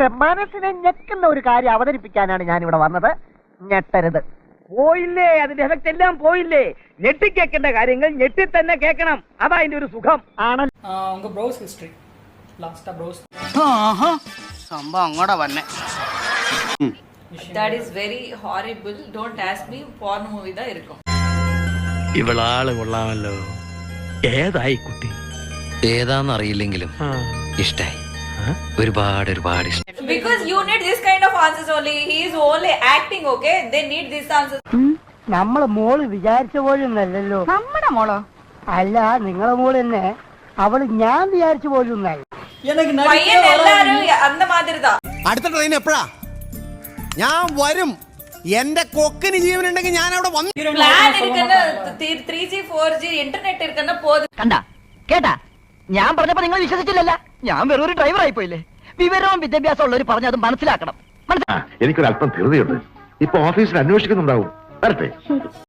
പക്ഷെ മനസ്സിനെ ഞെക്കുന്ന ഒരു കാര്യം അവതരിപ്പിക്കാനാണ് ഞാൻ ഇവിടെ വന്നത്. ഞെട്ടരുത്. പോയില്ലേ, അതിന്റെ എഫക്ട് എല്ലാം പോയില്ലേ. ഞെട്ടി കേൾക്കേണ്ട കാര്യങ്ങൾ ഞെട്ടി തന്നെ കേൾക്കണം. അതാ അതിന്റെ ഒരു സുഖം. உங்க ப்ரௌஸ் ஹிஸ்டரி லாஸ்டா ப்ரௌஸ் സംഭവം അങ്ങോട്ടാ വന്നെ. That is very horrible. Don't ask me. Porn movie da irukum. ഇവളാള് കൊള്ളാമല്ലോ. ഏതായി കുട്ടി? ഏതാന്ന് അറിയില്ലെങ്കിലും ഇഷ്ടായി. ഒരുപാട് ഇഷ്ടം. Because you need this kind of answers only. He is only acting, okay? They need these answers. നമ്മളെ മോള് വിചാരിച്ച പോലും അല്ലല്ലോ. നമ്മുടെ മോളോ? അല്ല, നിങ്ങളെ മോള് തന്നെ. അവള് ഞാൻ വിചാരിച്ച പോലും ഒന്നായി. எனக்கு പയ്യൻ എല്ലാരും അന്ന മാതിരിതാ. അടുത്ത ട്രെയിൻ എപ്പോഴാ? ഞാൻ വരും. എന്റെ കൊക്കിന് ജീവനുണ്ടെങ്കിൽ ഞാൻ അവിടെ വന്നു. പ്ലാൻ ഇരിക്കുന്ന 3G 4G ഇന്റർനെറ്റ് ഇരിക്കുന്ന പോത്. കണ്ട കേട്ടാ, ഞാൻ പറഞ്ഞപ്പോ നിങ്ങൾ വിശ്വസിച്ചില്ലല്ല. ഞാൻ വെറൊരു ഡ്രൈവർ ആയി പോയില്ലേ. വിവരവും വിദ്യാഭ്യാസം ഉള്ളവർ പറഞ്ഞത് മനസ്സിലാക്കണം. എനിക്കൊരല്പം ധൃതിയുണ്ട്. ഇപ്പൊ ഓഫീസിൽ അന്വേഷിക്കുന്നുണ്ടാവും. വരട്ടെ.